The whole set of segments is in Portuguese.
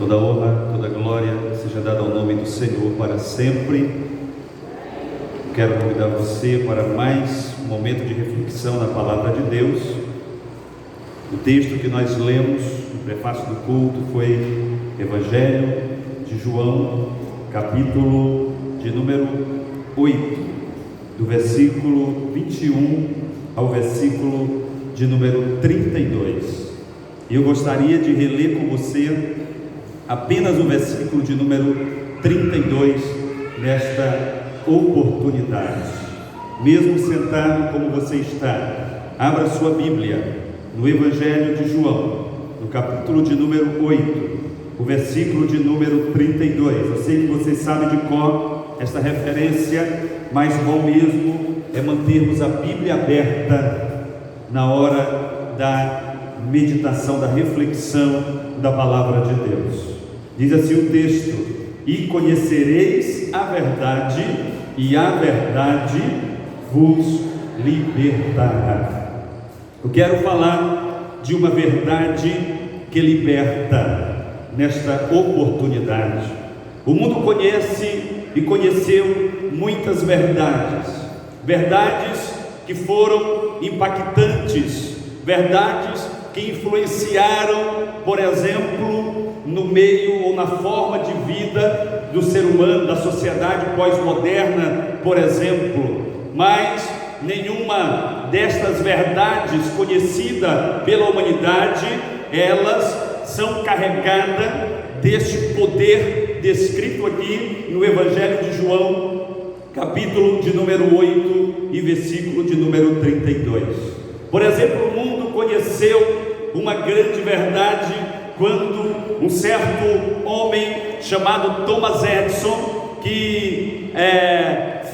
Toda honra, toda glória seja dada ao nome do Senhor para sempre. Quero convidar você para mais um momento de reflexão na Palavra de Deus. O texto que nós lemos no prefácio do culto foi Evangelho de João, capítulo de número 8, do versículo 21 ao versículo de número 32. E eu gostaria de reler com você apenas o versículo de número 32 nesta oportunidade. Mesmo sentado como você está, abra sua Bíblia no Evangelho de João, no capítulo de número 8, o versículo de número 32. Eu sei que você sabe de cor esta referência, mas bom mesmo é mantermos a Bíblia aberta na hora da meditação, da reflexão da Palavra de Deus. Diz assim o texto: e conhecereis a verdade, e a verdade vos libertará. Eu quero falar de uma verdade que liberta nesta oportunidade. O mundo conhece e conheceu muitas verdades, verdades que foram impactantes, verdades que influenciaram, por exemplo, no meio ou na forma de vida do ser humano, da sociedade pós-moderna, por exemplo. Mas nenhuma destas verdades conhecida pela humanidade, elas são carregadas deste poder descrito aqui no Evangelho de João, capítulo de número 8 e versículo de número 32. Por exemplo, o mundo conheceu uma grande verdade quando um certo homem chamado Thomas Edison, que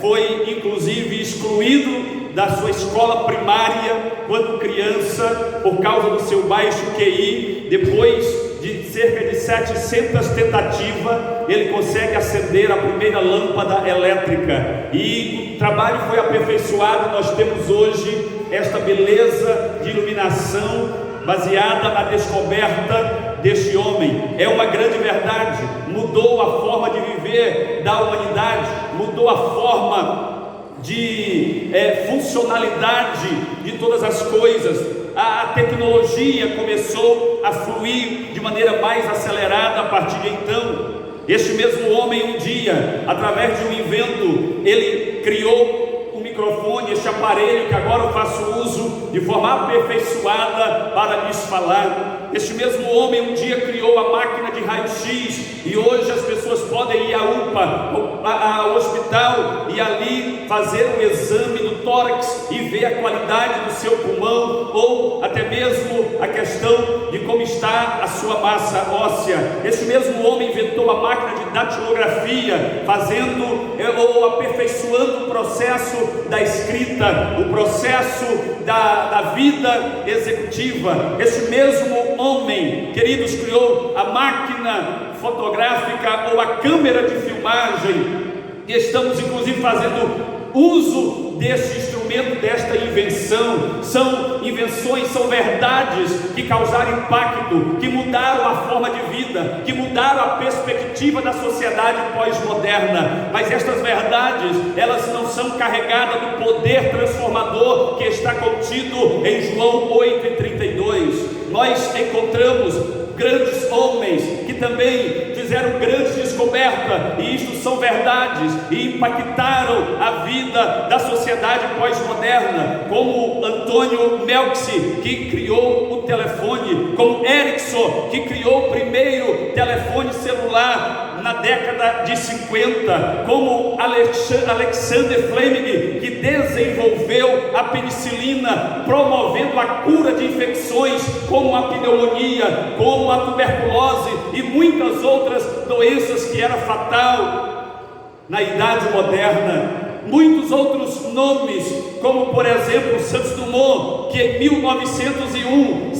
foi inclusive excluído da sua escola primária quando criança por causa do seu baixo QI, depois de cerca de 700 tentativas, ele consegue acender a primeira lâmpada elétrica e o trabalho foi aperfeiçoado. Nós temos hoje esta beleza de iluminação baseada na descoberta deste homem. É uma grande verdade, mudou a forma de viver da humanidade, mudou a forma de funcionalidade de todas as coisas. A tecnologia começou a fluir de maneira mais acelerada a partir de então. Este mesmo homem, um dia, através de um invento, ele criou um microfone, este aparelho que agora eu faço uso de forma aperfeiçoada para lhes falar. Este mesmo homem um dia criou a máquina de raio-x e hoje as pessoas podem ir à UPA, ao hospital, e ali fazer o exame do tórax e ver a qualidade do seu pulmão, ou até mesmo a questão de como está a sua massa óssea. Este mesmo homem inventou a máquina de datilografia, fazendo ou aperfeiçoando o processo da escrita, o processo da vida executiva. Este mesmo homem, queridos, criou a máquina fotográfica ou a câmera de filmagem, e estamos inclusive fazendo uso deste instrumento, desta invenção. São invenções, são verdades que causaram impacto, que mudaram a forma de vida, que mudaram a perspectiva da sociedade pós-moderna. Mas estas verdades, elas não são carregadas do poder transformador que está contido em João 8:32. Nós encontramos grandes homens que também fizeram grandes descobertas, e isto são verdades e impactaram a vida da sociedade pós-moderna, como Antônio Melksi, que criou o telefone, como Ericsson, que criou o primeiro telefone celular na década de 50, como Alexander Fleming, que desenvolveu a penicilina, promovendo a cura de infecções como a pneumonia, como a tuberculose e muitas outras doenças que era fatal na idade moderna. Muitos outros nomes, como por exemplo Santos Dumont, que em 1901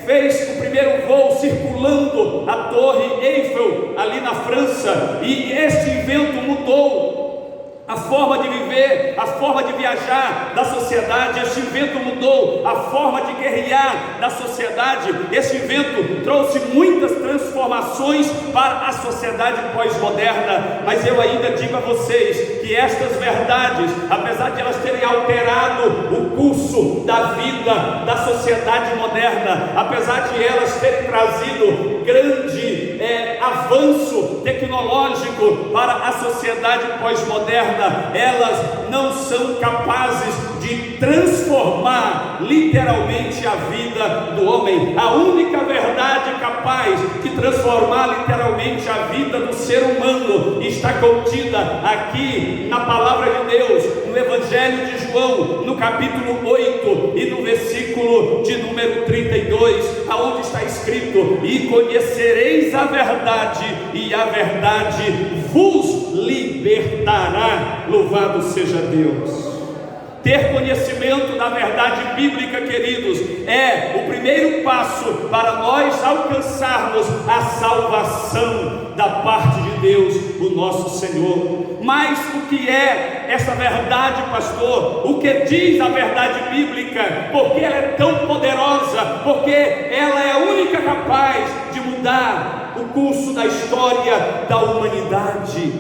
fez o primeiro voo circulando a Torre Eiffel ali na França, e este invento mudou a forma de viver, a forma de viajar da sociedade. Este evento mudou a forma de guerrear da sociedade. Este evento trouxe muitas transformações para a sociedade pós-moderna. Mas eu ainda digo a vocês que estas verdades, apesar de elas terem alterado o curso da vida da sociedade moderna, apesar de elas terem trazido grande avanço tecnológico para a sociedade pós-moderna, elas não são capazes de transformar literalmente a vida do homem. A única verdade capaz de transformar literalmente a vida do ser humano está contida aqui na palavra de Deus, no Evangelho de João, no capítulo 8 e no versículo de número 32, aonde está escrito: e conhecereis a verdade, e a verdade vos libertará. Louvado seja Deus. Ter conhecimento da verdade bíblica, queridos, é o primeiro passo para nós alcançarmos a salvação da parte de Deus, o nosso Senhor. Mas o que é essa verdade, pastor? O que diz a verdade bíblica? Porque ela é tão poderosa, porque ela é a única capaz de mudar o curso da história da humanidade.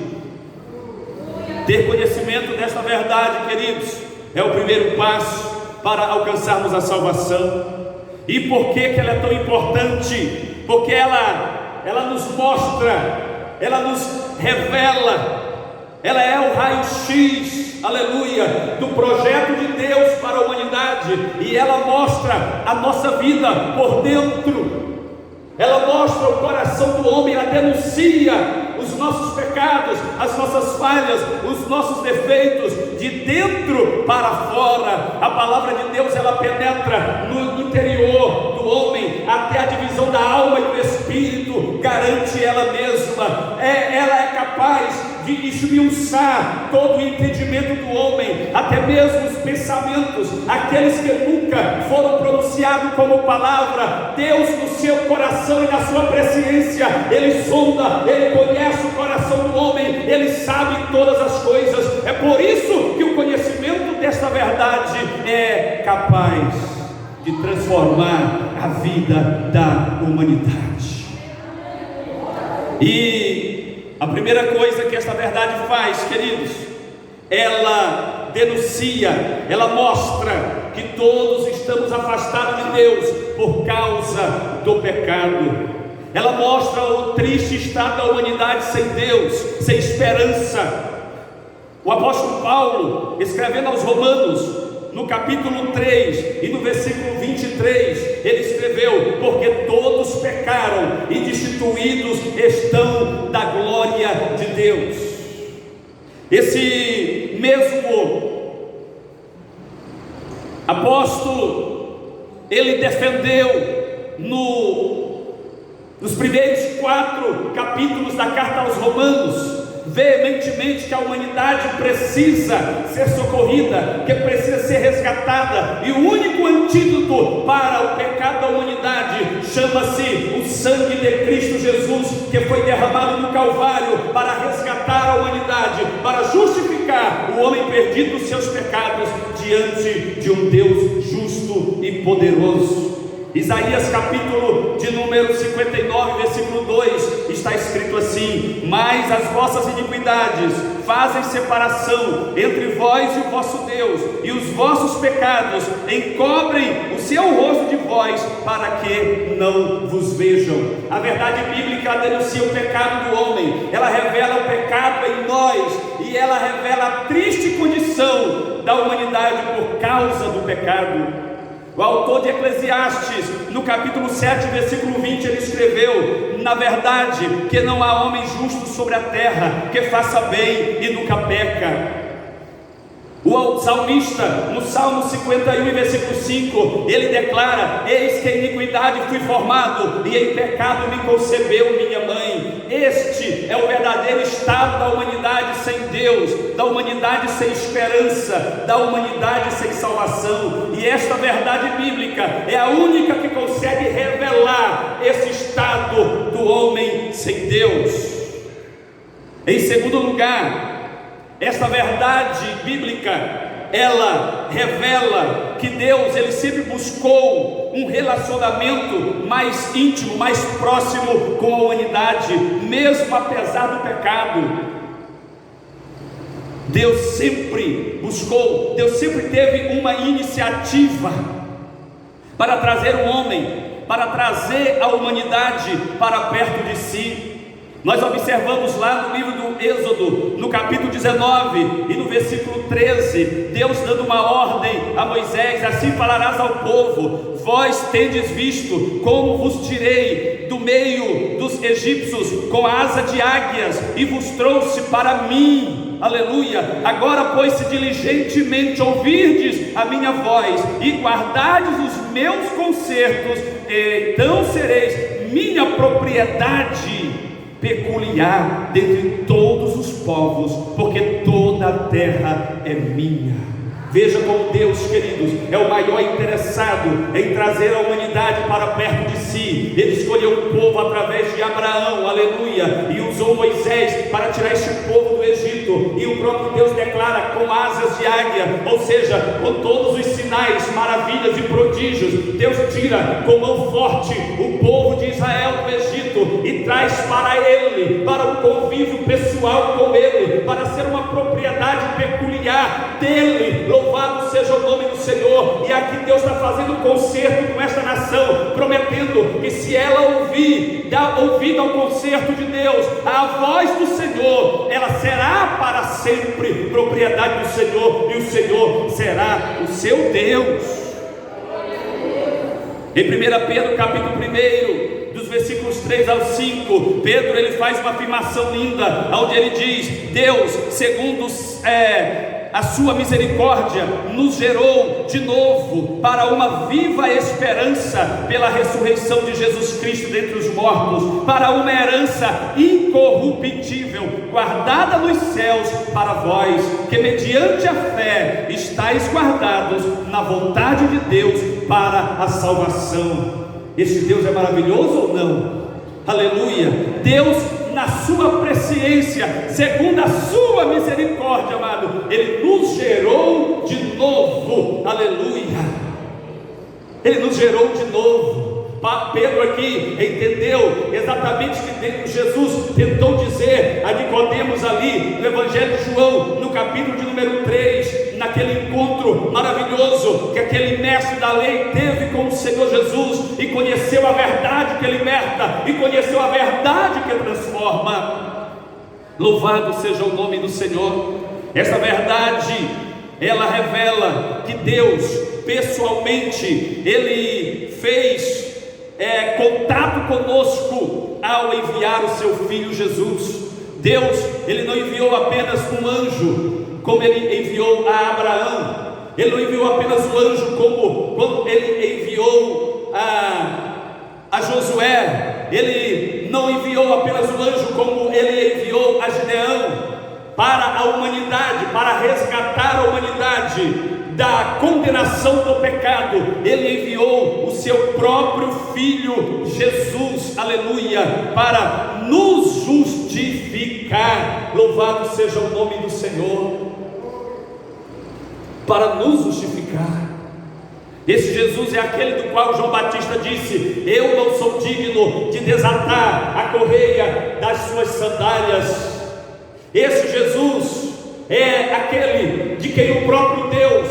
Ter conhecimento dessa verdade, queridos, é o primeiro passo para alcançarmos a salvação. E por que ela é tão importante? Porque ela nos mostra, ela nos revela, ela é o raio-x, aleluia, do projeto de Deus para a humanidade. E ela mostra a nossa vida por dentro, ela mostra o coração do homem, ela denuncia os nossos pecados, as nossas falhas, os nossos defeitos, de dentro para fora. A palavra de Deus, ela penetra no interior do homem, até a divisão da alma e do espírito, garante ela mesma. Ela é capaz de esmiuçar todo o entendimento do homem, até mesmo os pensamentos, aqueles que nunca foram pronunciados como palavra. Deus, no seu coração e na sua presciência, Ele sonda, Ele conhece o coração do homem, Ele sabe todas as coisas. É por isso que o conhecimento desta verdade é capaz de transformar a vida da humanidade. E a primeira coisa que esta verdade faz, queridos, ela denuncia, ela mostra que todos estamos afastados de Deus por causa do pecado. Ela mostra o triste estado da humanidade sem Deus, sem esperança. O apóstolo Paulo, escrevendo aos Romanos, no capítulo 3 e no versículo 23, ele escreveu: porque todos pecaram e destituídos estão da glória de Deus. Esse mesmo apóstolo, ele defendeu nos primeiros 4 capítulos da carta aos Romanos, veementemente, que a humanidade precisa ser socorrida, que precisa ser resgatada, e o único antídoto para o pecado da humanidade chama-se o sangue de Cristo Jesus, que foi derramado no Calvário para resgatar a humanidade, para justificar o homem perdido dos seus pecados diante de um Deus justo e poderoso. Isaías capítulo de número 59, versículo 2, está escrito assim: mas as vossas iniquidades fazem separação entre vós e o vosso Deus, e os vossos pecados encobrem o seu rosto de vós, para que não vos vejam. A verdade bíblica, ela denuncia o pecado do homem, ela revela o pecado em nós, e ela revela a triste condição da humanidade por causa do pecado. O autor de Eclesiastes, no capítulo 7, versículo 20, ele escreveu: na verdade, que não há homem justo sobre a terra, que faça bem e nunca peca. O salmista, no Salmo 51, versículo 5, ele declara: eis que em iniquidade fui formado, e em pecado me concebeu minha mãe. Este é o verdadeiro estado da humanidade sem Deus, da humanidade sem esperança, da humanidade sem salvação. E esta verdade bíblica é a única que consegue revelar esse estado do homem sem Deus. Em segundo lugar, Essa verdade bíblica, ela revela que Deus, Ele sempre buscou um relacionamento mais íntimo, mais próximo com a humanidade, mesmo apesar do pecado. Deus sempre buscou, Deus sempre teve uma iniciativa para trazer o homem, para trazer a humanidade para perto de si. Nós observamos lá no livro do Êxodo, no capítulo 19 e no versículo 13, Deus dando uma ordem a Moisés: assim falarás ao povo, vós tendes visto como vos tirei do meio dos egípcios com a asa de águias e vos trouxe para mim. Aleluia. Agora, pois, se diligentemente ouvirdes a minha voz e guardardes os meus concertos, então sereis minha propriedade peculiar dentre todos os povos, porque toda a terra é minha. Veja como Deus, queridos, é o maior interessado em trazer a humanidade para perto de si. Ele escolheu um povo através de Abraão, aleluia, e usou Moisés para tirar este povo do Egito. E o próprio Deus declara: com asas de águia, ou seja, com todos os sinais, maravilhas e prodígios, Deus tira com mão forte o povo de Israel do Egito e traz para ele, para o convívio pessoal com ele, para ser uma propriedade peculiar dele. Louvado seja o nome do Senhor. E aqui Deus está fazendo concerto com esta nação, prometendo que se ela ouvir, dar ouvido ao concerto de Deus, a voz do Senhor, ela será para sempre propriedade do Senhor, e o Senhor será o seu Deus. Em 1 Pedro capítulo 1, dos versículos 3 ao 5, Pedro ele faz uma afirmação linda, onde ele diz: Deus, segundo a sua misericórdia, nos gerou de novo para uma viva esperança pela ressurreição de Jesus Cristo dentre os mortos, para uma herança incorruptível, guardada nos céus para vós, que mediante a fé estáis guardados na vontade de Deus para a salvação. Este Deus é maravilhoso ou não? Aleluia. Deus, na sua presciência, segundo a sua misericórdia, amado, Ele nos gerou de novo. Aleluia. Ele nos gerou de novo. Pedro aqui entendeu exatamente o que Jesus tentou dizer a Nicodemos ali no Evangelho de João, no capítulo de número 3, naquele encontro maravilhoso que aquele mestre da lei teve com o Senhor Jesus, e conheceu a verdade que liberta, e conheceu a verdade que transforma. Louvado seja o nome do Senhor. Essa verdade, ela revela que Deus pessoalmente, Ele fez contato conosco ao enviar o seu Filho Jesus. Deus, Ele não enviou apenas um anjo, como Ele enviou a Abraão. Ele não enviou apenas um anjo como quando Ele enviou a Josué. Ele não enviou apenas um anjo como Ele enviou a Gideão para a humanidade, para resgatar a humanidade da condenação do pecado. Ele enviou o seu próprio Filho Jesus, aleluia, para nos justificar. Louvado seja o nome do Senhor. Para nos justificar. Esse Jesus é aquele do qual João Batista disse: eu não sou digno de desatar a correia das suas sandálias. Esse Jesus é aquele de quem o próprio Deus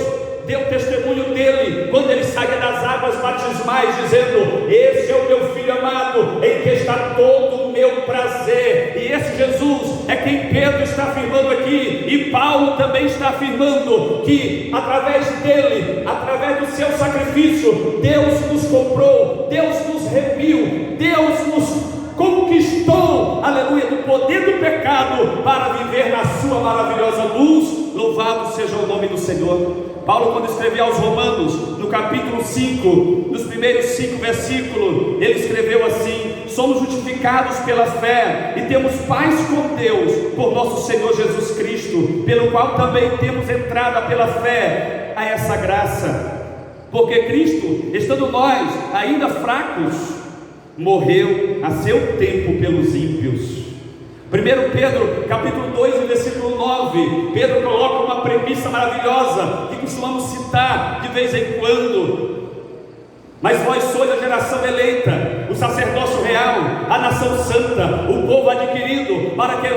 deu testemunho dele quando ele saía das águas batismais, dizendo: esse é o meu Filho amado, em que está todo o meu prazer. E esse Jesus é quem Pedro está afirmando aqui, e Paulo também está afirmando, que através dele, através do seu sacrifício, Deus nos comprou, Deus nos remiu, Deus nos conquistou, aleluia, do poder do pecado, para viver na sua maravilhosa luz. Louvado seja o nome do Senhor. Paulo, quando escreveu aos Romanos, no capítulo 5, nos primeiros 5 versículos, ele escreveu assim: somos justificados pela fé e temos paz com Deus por nosso Senhor Jesus Cristo, pelo qual também temos entrada pela fé a essa graça, porque Cristo, estando nós ainda fracos, morreu a seu tempo pelos ímpios. 1 Pedro, capítulo 2, versículo 9, Pedro coloca uma premissa maravilhosa, que costumamos citar de vez em quando: mas vós sois a geração eleita, o sacerdócio real, a nação santa, o povo adquirido, para que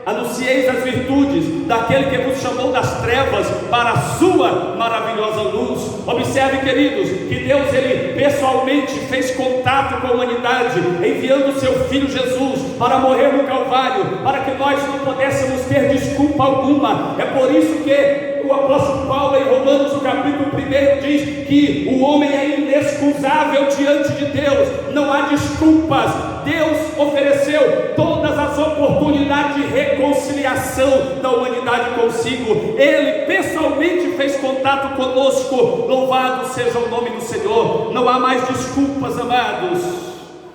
anuncieis as virtudes daquele que vos chamou das trevas para a sua maravilhosa luz. Observe, queridos, que Deus, Ele pessoalmente fez contato com a humanidade, enviando o seu Filho Jesus para morrer no Calvário, para que nós não pudéssemos ter desculpa alguma. É por isso que o apóstolo Paulo, em Romanos, no capítulo 1, diz que o homem é inexcusável diante de Deus, não há desculpas. Deus ofereceu todas as oportunidades de reconciliação da humanidade consigo. Ele pessoalmente fez contato conosco. Louvado seja o nome do Senhor. Não há mais desculpas, amados,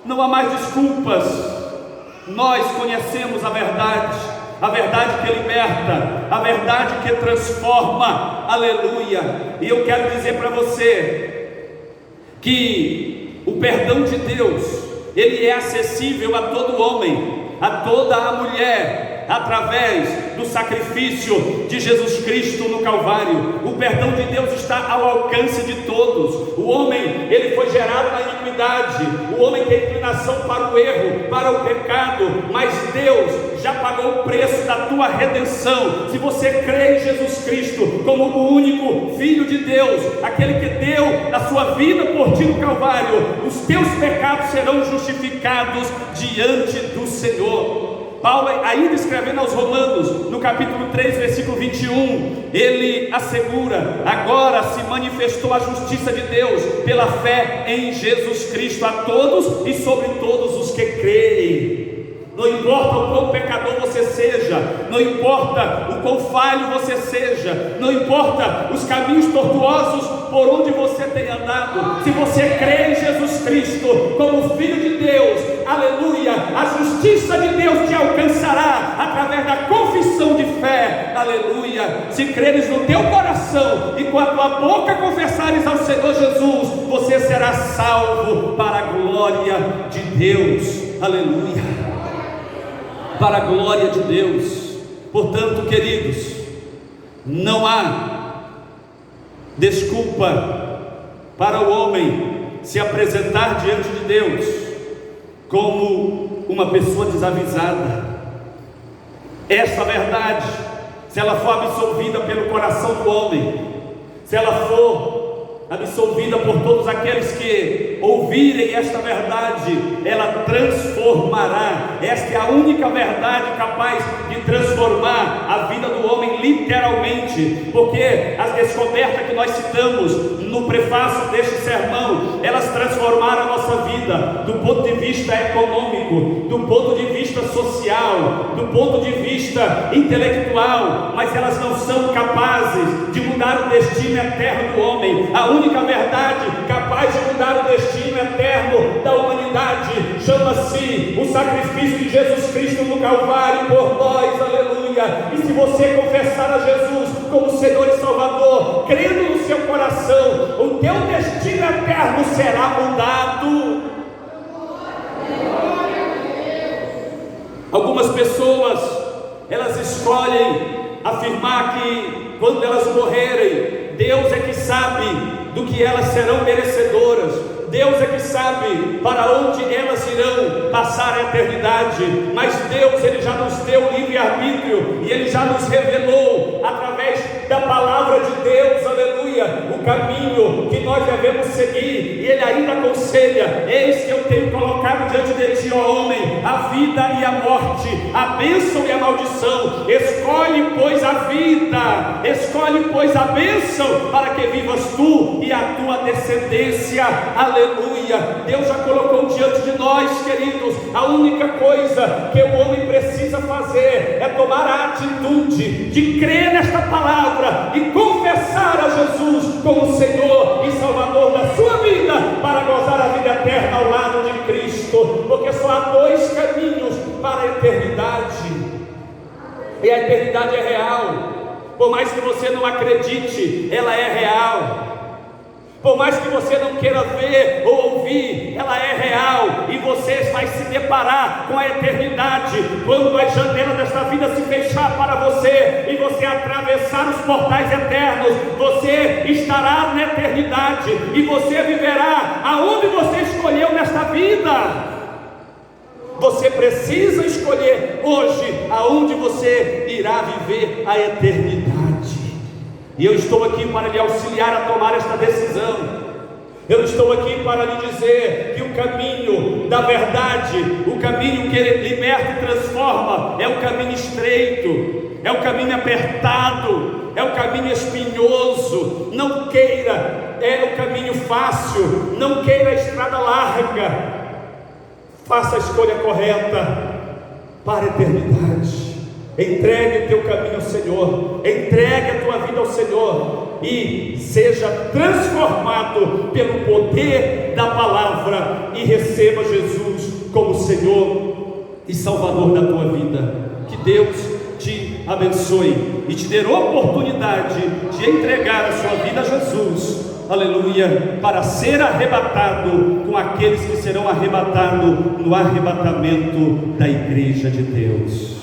não há mais desculpas. Nós conhecemos a verdade que liberta, a verdade que transforma, aleluia. E eu quero dizer para você que o perdão de Deus, ele é acessível a todo homem, a toda a mulher, através do sacrifício de Jesus Cristo no Calvário. O perdão de Deus está ao alcance de todos. O homem, ele foi gerado na iniquidade, o homem tem inclinação para o erro, para o pecado, mas Deus já pagou o preço da tua redenção. Se você crê em Jesus Cristo como o único Filho de Deus, aquele que deu a sua vida por ti no Calvário, os teus pecados serão justificados diante do Senhor. Paulo, ainda escrevendo aos Romanos, no capítulo 3, versículo 21, ele assegura: agora se manifestou a justiça de Deus pela fé em Jesus Cristo a todos e sobre todos os que creem. Não importa o quão pecador você seja, não importa o quão falho você seja, não importa os caminhos tortuosos por onde você tem andado, se você crê em Jesus Cristo como Filho de Deus, aleluia, a justiça de Deus te alcançará através da confissão de fé, aleluia. Se creres no teu coração e com a tua boca confessares ao Senhor Jesus, você será salvo para a glória de Deus, aleluia, para a glória de Deus. Portanto, queridos, não há desculpa para o homem se apresentar diante de Deus como uma pessoa desavisada. Essa verdade, se ela for absolvida pelo coração do homem, se ela for absolvida por todos aqueles que ouvirem esta verdade, ela transformará. Esta é a única verdade capaz de transformar a vida do homem literalmente, porque as descobertas que nós citamos no prefácio deste sermão, elas transformaram a nossa vida do ponto de vista econômico, do ponto de vista social, do ponto de vista intelectual, mas elas não são capazes de mudar o destino eterno do homem. A única verdade capaz de mudar o destino eterno da humanidade chama-se o sacrifício de Jesus Cristo no Calvário por nós, aleluia. E se você confessar a Jesus como Senhor e Salvador, crendo no seu coração, o teu destino eterno será mudado. Algumas pessoas, elas escolhem afirmar que quando elas morrerem, Deus é que sabe do que elas serão merecedoras. Deus é que sabe para onde elas irão passar a eternidade, mas Deus, Ele já nos deu livre-arbítrio, e Ele já nos revelou, através da palavra de Deus, aleluia, o caminho que nós devemos seguir, e Ele ainda aconselha: eis que eu tenho colocado diante de ti, ó homem, a vida e a morte, a bênção e a maldição. Escolhe, pois, a vida, escolhe, pois, a bênção, para que vivas tu e a tua descendência, aleluia. Deus já colocou diante de nós, queridos, a única coisa que o homem precisa fazer é tomar a atitude de crer nesta palavra e confessar a Jesus como Senhor e Salvador da sua vida, para gozar a vida eterna ao lado de Cristo, porque só há dois caminhos para a eternidade, e a eternidade é real. Por mais que você não acredite, ela é real. Por mais que você não queira ver ou ouvir, ela é real, e você vai se deparar com a eternidade. Quando as janelas desta vida se fechar para você e você atravessar os portais eternos, você estará na eternidade e você viverá aonde você escolheu nesta vida. Você precisa escolher hoje aonde você irá viver a eternidade. E eu estou aqui para lhe auxiliar a tomar esta decisão. Eu estou aqui para lhe dizer que o caminho da verdade, o caminho que liberta e transforma, é o caminho estreito, é o caminho apertado, é o caminho espinhoso. Não queira o caminho fácil, não queira a estrada larga. Faça a escolha correta para a eternidade. Entregue o teu caminho ao Senhor, entregue a tua vida ao Senhor e seja transformado pelo poder da palavra e receba Jesus como Senhor e Salvador da tua vida. Que Deus te abençoe e te dê oportunidade de entregar a sua vida a Jesus, aleluia, para ser arrebatado com aqueles que serão arrebatados no arrebatamento da igreja de Deus.